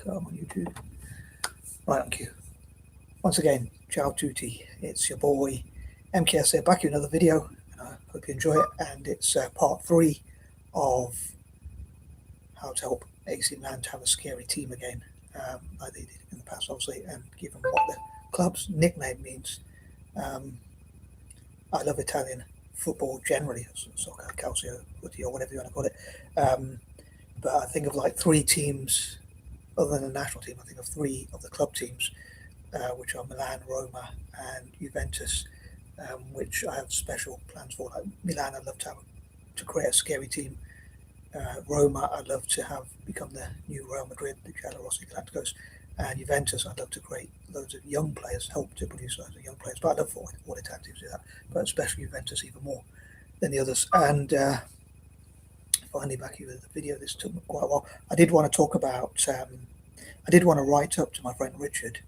I'm on YouTube. Right on cue. Once again, ciao tutti. It's your boy M.K.S here, back in another video, and I hope you enjoy it. And it's part 3 of how to help AC Milan to have a scary team again, like they did in the past, obviously, and given what the club's nickname means. I love Italian football generally, soccer, calcio, footy, or whatever you want to call it. But I think of like 3 teams, other than the national team, I think of 3 of the club teams, which are Milan, Roma, and Juventus, which I have special plans for. Like Milan, I'd love to create a scary team. Roma, I'd love to have become the new Real Madrid, the Giallorossi Galacticos, and Juventus, I'd love to create loads of young players, help to produce loads of young players. But I love for all Italian teams do that, but especially Juventus even more than the others. And finally, back here with the video. This took me quite a while. I did want to talk about. I did want to write up to my friend Richard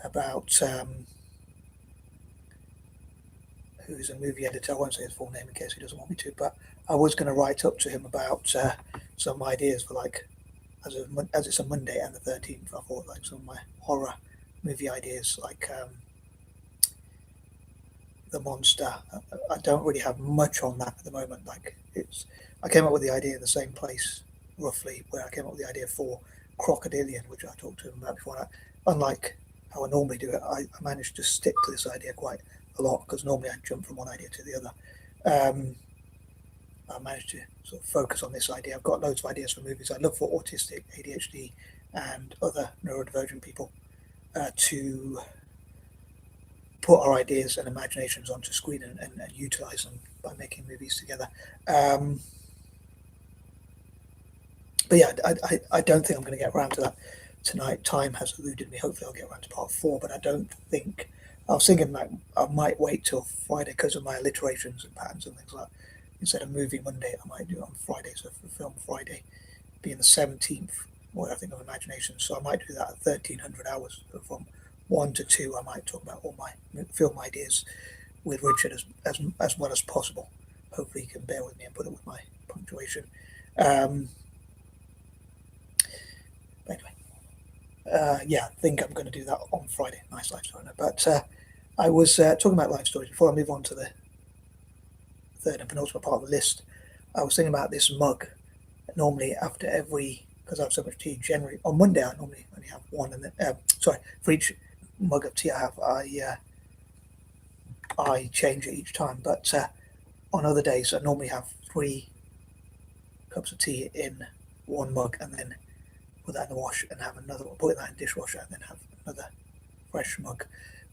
about who's a movie editor. I won't say his full name in case he doesn't want me to, but I was going to write up to him about some ideas for, like, as it's a Monday and the 13th, I thought, like, some of my horror movie ideas, like The Monster. I don't really have much on that at the moment. Like, I came up with the idea in the same place, roughly, where I came up with the idea for Crocodilian, which I talked to him about before. That, unlike how I normally do it, I managed to stick to this idea quite a lot, because normally I jump from one idea to the other. I managed to sort of focus on this idea. I've got loads of ideas for movies. I love for autistic, ADHD, and other neurodivergent people to put our ideas and imaginations onto screen and utilize them by making movies together. But yeah, I don't think I'm going to get around to that tonight. Time has eluded me. Hopefully I'll get around to part 4, but I don't think... I was thinking like I might wait till Friday because of my alliterations and patterns and things like that. Instead of movie Monday, I might do it on Friday. So for film Friday being the 17th, what I think of imagination. So I might do that at 1300 hours. So from 1 to 2, I might talk about all my film ideas with Richard as well as possible. Hopefully he can bear with me and put it with my punctuation. But anyway, yeah, I think I'm going to do that on Friday. Nice life story. But I was talking about life stories before I move on to the third and penultimate part of the list. I was thinking about this mug. Normally, after every, because I have so much tea, generally on Monday I normally only have one, and then for each mug of tea I have, I change it each time. But on other days, I normally have 3 cups of tea in one mug, and then put that in the wash and have another one, put that in the dishwasher, and then have another fresh mug.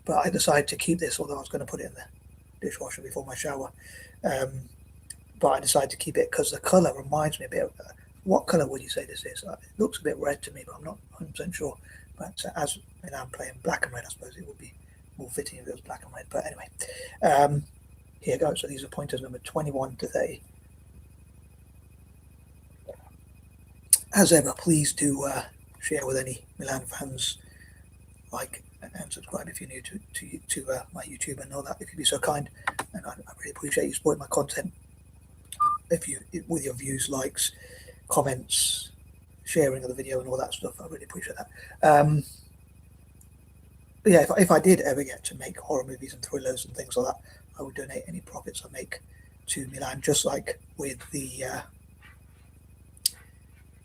But I decided to keep this, although I was going to put it in the dishwasher before my shower. But I decided to keep it because the colour reminds me a bit of... what colour would you say this is? It looks a bit red to me, but I'm not 100% sure. But as I'm playing black and red, I suppose it would be more fitting if it was black and red. But anyway, here goes. So these are pointers number 21 to 30. As ever, please do share with any Milan fans, like and subscribe if you're new to my YouTube and all that, if you'd be so kind. And I really appreciate you supporting my content. With your views, likes, comments, sharing of the video and all that stuff, I really appreciate that. But yeah, if I did ever get to make horror movies and thrillers and things like that, I would donate any profits I make to Milan, just like with the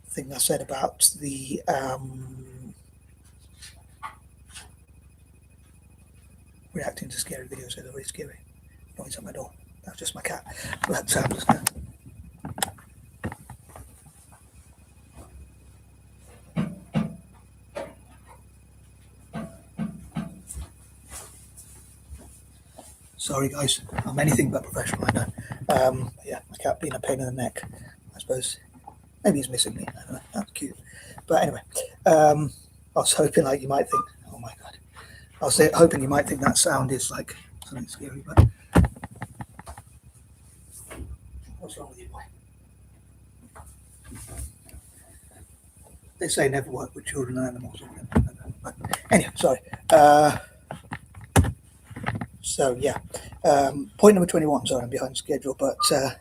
thing I said about the reacting to scary videos. They're very scary. Noise at my door. That's just my cat. But I'm just gonna... Sorry guys, I'm anything but professional, I know. Yeah, my cat being a pain in the neck, I suppose. Maybe he's missing me, I don't know, that's cute. But anyway, I was hoping, like, you might think, oh my god, I was hoping you might think that sound is like something scary, but what's wrong with you, boy? They say never work with children and animals. But anyway, sorry. So yeah, point number 21. Sorry, I'm behind schedule, but I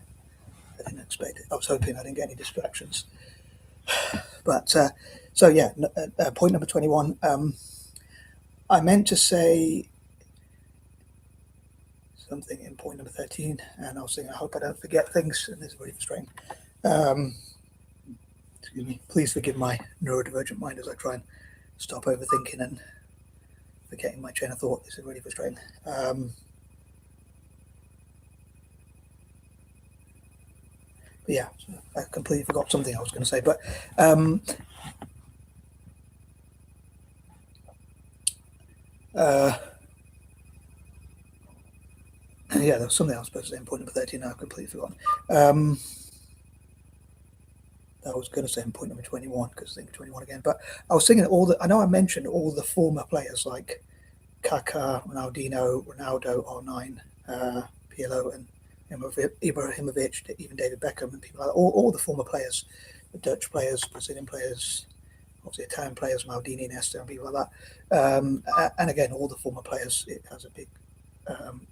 didn't expect it. I was hoping I didn't get any distractions. But So yeah, point number 21. I meant to say something in point number 13, and I was thinking, I hope I don't forget things, and this is really frustrating. Um, excuse me. Please forgive my neurodivergent mind as I try and stop overthinking and forgetting my chain of thought. This is really frustrating. But yeah, so I completely forgot something I was going to say. But uh, yeah, there was something I was supposed to say in point number 13. Now I've completely forgotten. Um, I was going to say in point number 21 because I think 21 again. But I was thinking all the. I know I mentioned all the former players like Kaká, Ronaldo, R9, PLO, and Ibrahimovic, even David Beckham, and people like that. All the former players, the Dutch players, Brazilian players, obviously Italian players, Maldini, Nesta, and people like that. And again, all the former players. It has a big um,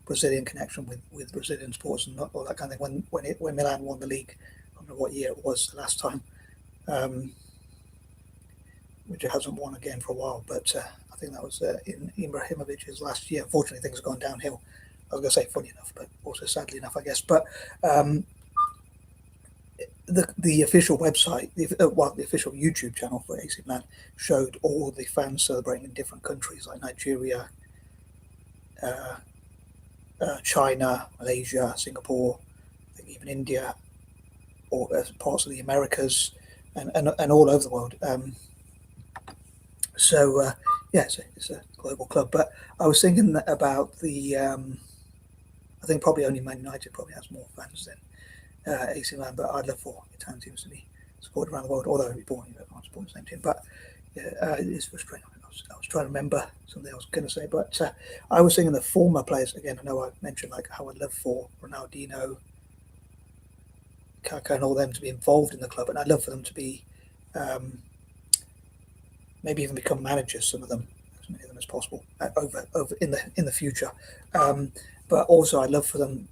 Brazilian connection with Brazilian sports and all that kind of thing. When Milan won the league, I don't know what year it was the last time, um, which it hasn't won again for a while. But I think that was in Ibrahimovic's last year. Unfortunately, things have gone downhill. I was going to say funny enough, but also sadly enough, I guess. But um, the official website, the official YouTube channel for AC Milan showed all the fans celebrating in different countries like Nigeria, uh, China, Malaysia, Singapore, I think even India, or parts of the Americas, and all over the world. So yeah, it's a global club. But I was thinking about the. I think probably only Man United probably has more fans than AC Milan, but I'd love for Italian teams to be supported around the world. Although I'd be born here, I can't support the same team. But yeah, it is frustrating. I was trying to remember something I was going to say, but I was thinking the former players again. I know I mentioned like how I'd love for Ronaldinho, Kaká, and all them to be involved in the club, and I'd love for them to be um, maybe even become managers. Some of them, as many of them as possible, over in the future. Um, but also, I'd love for them.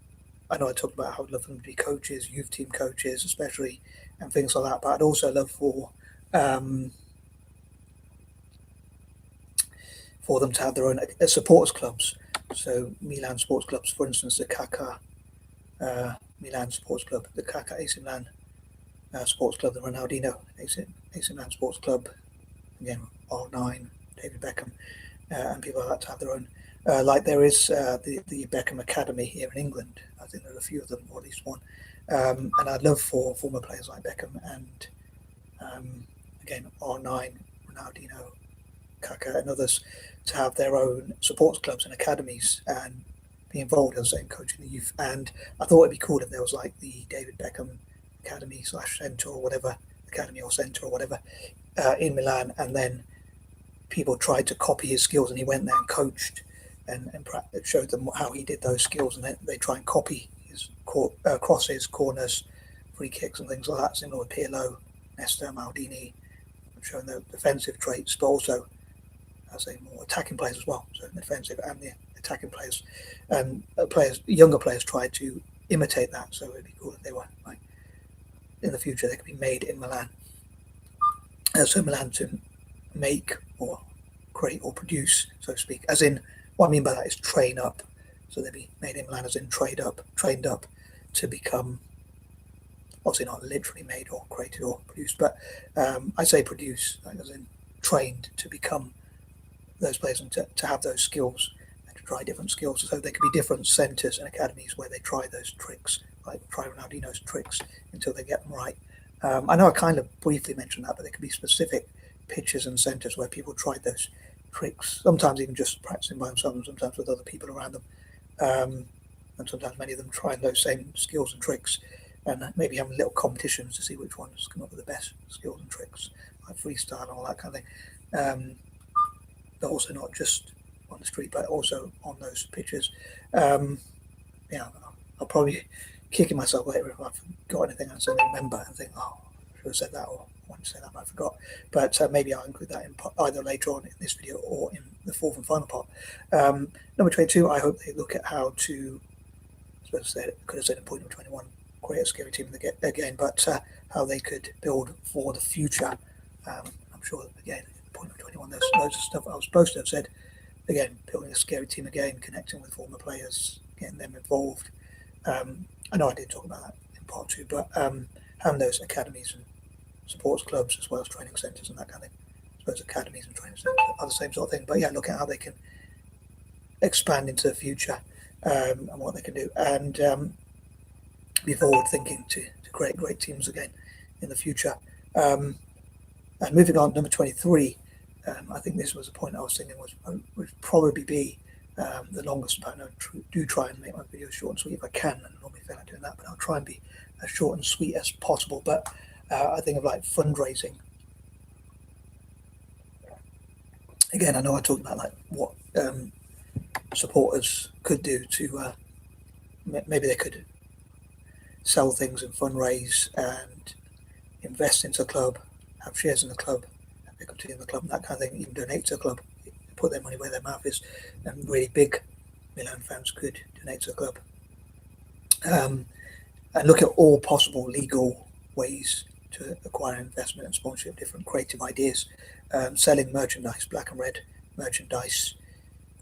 I know I talked about how I'd love for them to be coaches, youth team coaches, especially, and things like that. But I'd also love um, for them to have their own supporters clubs. So Milan sports clubs, for instance, the Kaká Milan sports club, the Kaká AC Milan sports club, the Ronaldinho AC Milan sports club, again R9, David Beckham, and people like that to have their own. Like there is the Beckham Academy here in England. I think there are a few of them, or at least one. And I'd love for former players like Beckham and again R9, Ronaldinho, Kaká, and others to have their own supports clubs and academies and be involved, as I say, in coaching the youth. And I thought it'd be cool if there was like the David Beckham Academy slash Centre or whatever, Academy or Centre or whatever, in Milan, and then people tried to copy his skills, and he went there and coached and showed them how he did those skills, and they try and copy his crosses, corners, free kicks, and things like that, similar with Pirlo, Nesta, Maldini, showing the defensive traits, but also, I say, more attacking players as well. So the defensive and the attacking players, and younger players tried to imitate that. So it'd be cool if they were like in the future they could be made in Milan. So Milan to make or create or produce, so to speak. As in, what I mean by that is train up. So they'd be made in Milan as in trained up to become, obviously not literally made or created or produced, but I say produce, like as in trained to become those players and to have those skills and to try different skills. So there could be different centres and academies where they try those tricks, like try Ronaldinho's tricks until they get them right. I know I kind of briefly mentioned that, but there could be specific pitches and centres where people tried those tricks, sometimes even just practicing by themselves, and sometimes with other people around them. And sometimes many of them trying those same skills and tricks and maybe having little competitions to see which ones come up with the best skills and tricks, like freestyle and all that kind of thing. But also not just on the street, but also on those pitches. Yeah, I'll probably kicking myself later if I've got anything I suddenly remember and think, oh, I should have said that or I wanted to say that, but I forgot. But maybe I'll include that in either later on in this video or in the fourth and final part. Number 22, I hope they look at how to, I suppose I could have said in point number 21, create a scary team again, but how they could build for the future. I'm sure, again, point number 21, there's loads of stuff I was supposed to have said. Again, building a scary team again, connecting with former players, getting them involved. I know I did talk about that in part two, but having those academies and sports clubs as well as training centres and that kind of thing. I suppose academies and training centres are the same sort of thing. But yeah, look at how they can expand into the future and what they can do, and be forward thinking to create great teams again in the future. And moving on, number 23, I think this was a point I was thinking would probably be the longest, but I do try and make my videos short and sweet if I can, and I normally fail at doing that, but I'll try and be as short and sweet as possible. But I think of like fundraising. Again, I know I talked about like what supporters could do to maybe they could sell things and fundraise and invest into a club, have shares in the club, have equity in the club, and that kind of thing, even donate to a club, put their money where their mouth is. And really big Milan fans could donate to a club. And look at all possible legal ways to acquire investment and sponsorship, different creative ideas, selling merchandise, black and red merchandise,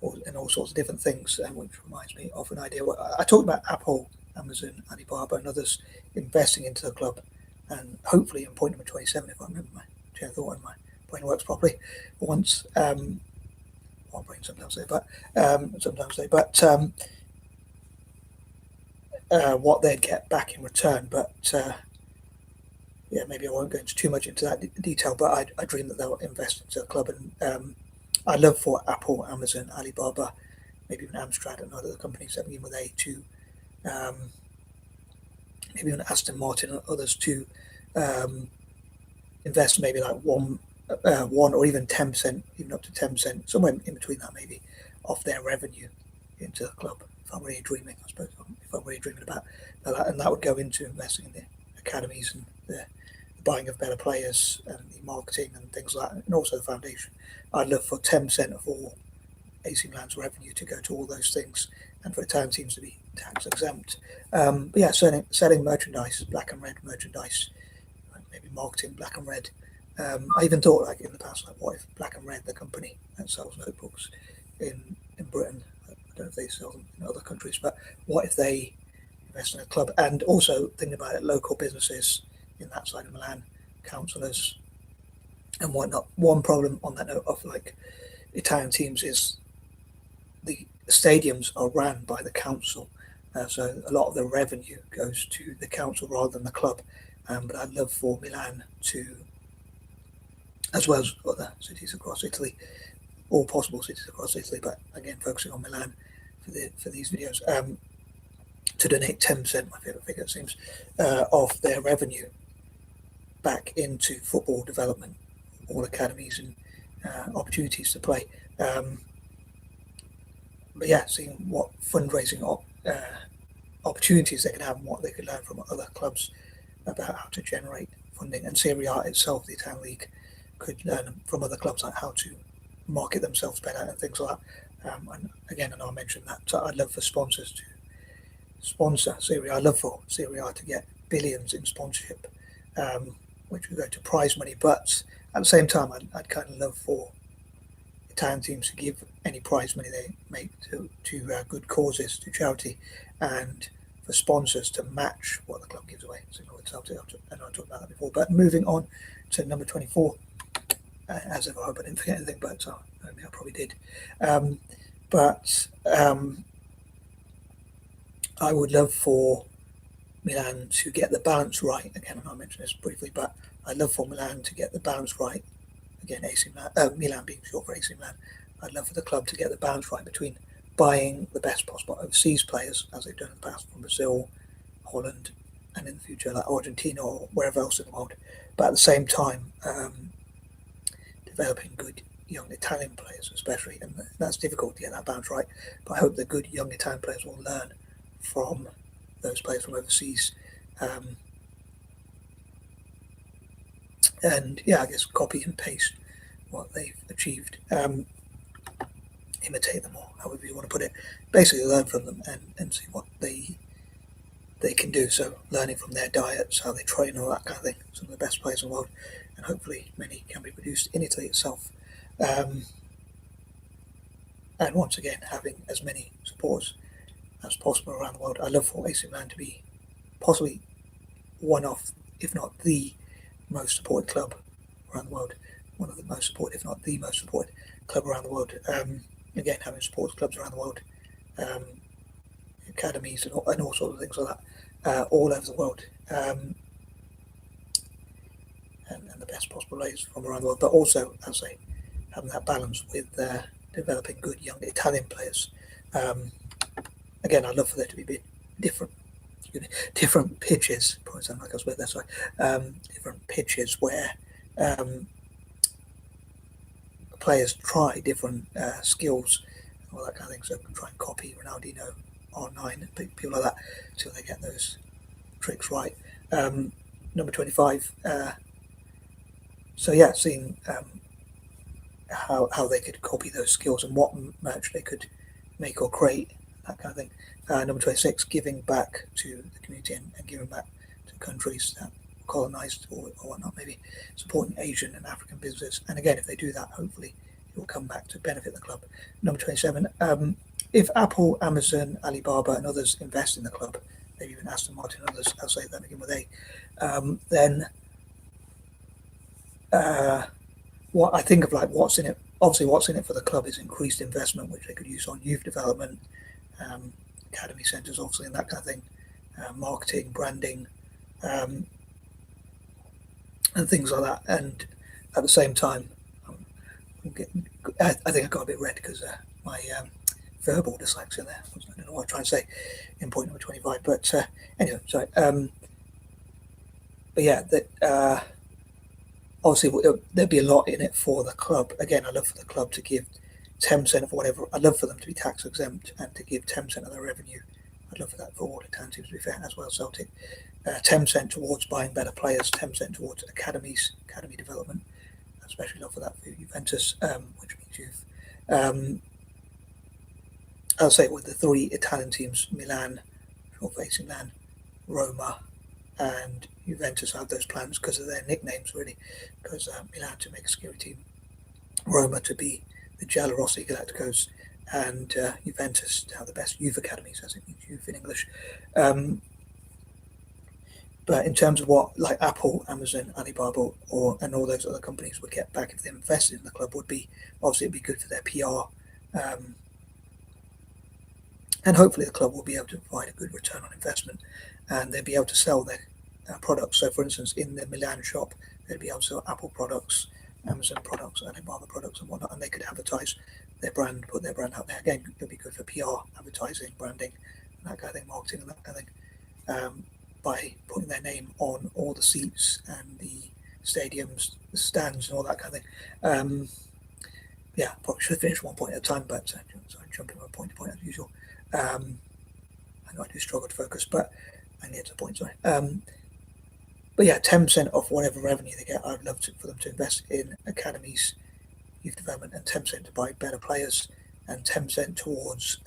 and all sorts of different things, which reminds me of an idea. I talked about Apple, Amazon, Alibaba, and others investing into the club, and hopefully in point number 27, if I remember my chain of thought and my brain works properly once. My brain sometimes say, but what they'd get back in return. But yeah, maybe I won't go into too much into that detail. But I dream that they'll invest into a club, and I'd love for Apple, Amazon, Alibaba, maybe even Amstrad and other companies that begin with A to maybe even Aston Martin and others to invest maybe like one or even 10%, even up to 10%, somewhere in between that maybe, of their revenue into the club. If I'm really dreaming, I suppose, if I'm really dreaming about that, and that would go into investing in the academies and the buying of better players and the marketing and things like that, and also the foundation. I'd love for 10% of all AC Milan's revenue to go to all those things, and for Italian teams to be tax exempt. But yeah, selling merchandise, black and red merchandise, maybe marketing black and red. I even thought, like in the past, like what if Black and Red, the company that sells notebooks in Britain, I don't know if they sell them in other countries, but what if they invest in a club? And also thinking about it, local businesses in that side of Milan, councillors and whatnot. One problem on that note of like Italian teams is the stadiums are run by the council, so a lot of the revenue goes to the council rather than the club. But I'd love for Milan to, as well as other cities across Italy, all possible cities across Italy, but again focusing on Milan for these videos, to donate 10%, my favourite figure it seems, of their revenue back into football development, all academies and opportunities to play. But yeah, seeing what fundraising opportunities they could have and what they could learn from other clubs about how to generate funding. And Serie A itself, the Italian league, could learn from other clubs like how to market themselves better and things like that. And again, and I mentioned that, so I'd love for sponsors to sponsor Serie A. I'd love for Serie A to get billions in sponsorship, which would go to prize money. But at the same time, I'd kind of love for Italian teams to give any prize money they make to good causes, to charity, and for sponsors to match what the club gives away. So I talked about that before. But moving on to number 24, as if I hope I didn't forget anything, but I mean, I probably did. I would love for Milan to get the balance right. Again, I mentioned this briefly, but I'd love for Milan to get the balance right. Again, AC Milan, Milan being short for AC Milan. I'd love for the club to get the balance right between buying the best possible overseas players, as they've done in the past from Brazil, Holland, and in the future like Argentina or wherever else in the world, but at the same time developing good young Italian players especially, and that's difficult to get that balance right, but I hope the good young Italian players will learn from those players from overseas, and yeah, I guess copy and paste what they've achieved, imitate them, or however you want to put it, basically learn from them and see what they can do. So learning from their diets, how they train, all that kind of thing. Some of the best players in the world, and hopefully many can be produced in Italy itself. And once again, having as many supporters as possible around the world. I love for AC Milan to be possibly one of, if not the most supported club around the world, one of the most supported, if not the most supported club around the world. Again, having sports clubs around the world, um, academies and all sorts of things like that, all over the world, and the best possible ways from around the world. But also, as I say, having that balance with developing good young Italian players. Again, I'd love for there to be different different pitches. Probably sound like I was there. Sorry, different pitches where players try different skills, all that kind of thing. So try and copy Ronaldinho, R9, people like that, till they get those tricks right. Number 25. So yeah, seeing how they could copy those skills and what merch they could make or create, that kind of thing. Number 26, giving back to the community and giving back to countries that colonized or whatnot, maybe supporting Asian and African businesses. And again, if they do that, hopefully it will come back to benefit the club. Number 27, if Apple, Amazon, Alibaba, and others invest in the club, maybe even Aston Martin and others, I'll say that begin with A, then what I think of like what's in it. Obviously, what's in it for the club is increased investment, which they could use on youth development, academy centres, obviously, and that kind of thing, marketing, branding, and things like that. And at the same time, I think I got a bit red because my verbal dyslexia there. I don't know what I'm trying to say in point number 25. But anyway, sorry. But yeah, that. Obviously, there'd be a lot in it for the club. Again, I love for the club to give 10% of whatever. I'd love for them to be tax exempt and to give 10% of their revenue. I'd love for that for all Italian teams, to be fair, as well as Celtic. 10% towards buying better players, 10% towards academies, academy development. I especially love for that for Juventus, which means youth. I'll say with the three Italian teams, Milan, short facing Milan, Roma, and Juventus have those plans because of their nicknames, really. Because Milan to make a scary team, Roma to be the Giallorossi Galacticos, and Juventus to have the best youth academies, as it means youth in English. But in terms of what like Apple, Amazon, Alibaba, and all those other companies would get back if they invested in the club would be obviously it'd be good for their PR. And hopefully the club will be able to provide a good return on investment, and they'll be able to sell their products. So, for instance, in the Milan shop, they'd be able to sell Apple products, Amazon products, Alibaba products, and whatnot, and they could advertise their brand, put their brand out there. Again, it'll be good for PR, advertising, branding, and that kind of thing, marketing, and that kind of thing, by putting their name on all the seats and the stadiums, the stands, and all that kind of thing. Yeah, probably should have finished one point at a time, but sorry, jumping from point to point as usual. I know I do struggle to focus, but I need to point. Sorry. But yeah, 10% of whatever revenue they get, I'd love for them to invest in academies, youth development, and 10% to buy better players, and 10% towards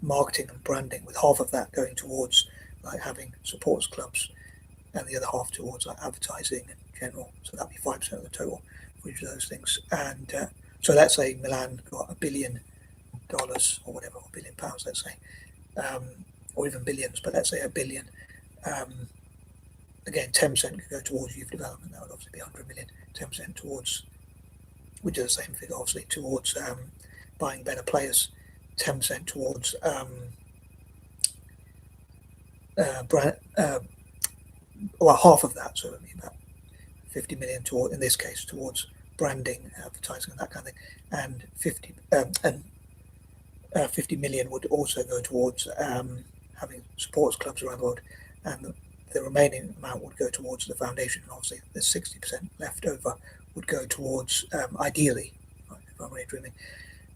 marketing and branding, with half of that going towards like having supporters clubs, and the other half towards like advertising and general. So that'd be 5% of the total for each of those things. And so let's say Milan got $1 billion or whatever, or £1 billion, let's say, or even billions, but let's say $1 billion. Again, 10% could go towards youth development. That would obviously be 100 million. 10% towards, which is the same figure, obviously, towards buying better players. 10% towards brand. Well, half of that, so it would be about 50 million toward, in this case, towards branding, advertising, and that kind of thing, and 50 million would also go towards having supporters clubs around the world, and the remaining amount would go towards the foundation, and obviously the 60% left over would go towards, ideally, if I'm really dreaming,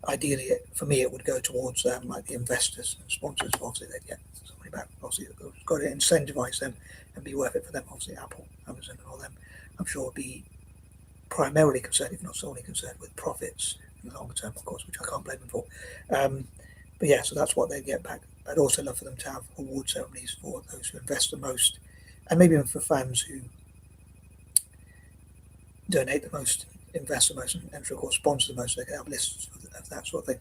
ideally for me it would go towards like the investors and sponsors. Obviously they'd get some money back. Obviously you've got to incentivize them and be worth it for them. Obviously Apple, Amazon, and all them, I'm sure would be primarily concerned, if not solely concerned, with profits in the longer term, of course, which I can't blame them for. But yeah, so that's what they get back. I'd also love for them to have award ceremonies for those who invest the most, and maybe even for fans who donate the most, invest the most, and of course sponsor the most. So they can have lists of that sort of thing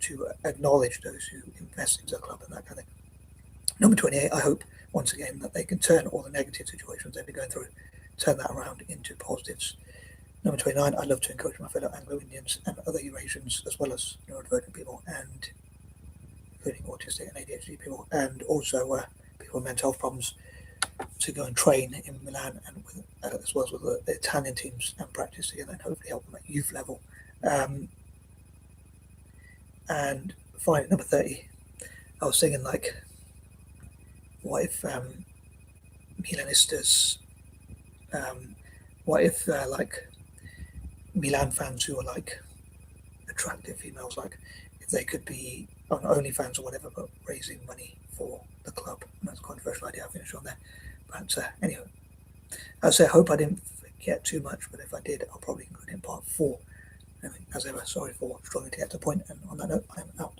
to acknowledge those who invest into the club and that kind of thing. Number 28, I hope once again that they can turn all the negative situations they've been going through, turn that around into positives. Number 29, I'd love to encourage my fellow Anglo-Indians and other Eurasians, as well as neurodivergent people, and including autistic and ADHD people, and also people with mental health problems, to go and train in Milan and with, as well as with the Italian teams and practice together and hopefully help them at youth level. And finally, number 30, I was thinking like, what if Milanistas, what if like Milan fans who are like attractive females, like if they could be on OnlyFans or whatever, but raising money for the club. And that's a controversial idea. I'll finish on there. But anyway, I hope I didn't forget too much, but if I did, I'll probably include it in part 4. Anyway, as ever, sorry for struggling to get to the point, and on that note, I am out.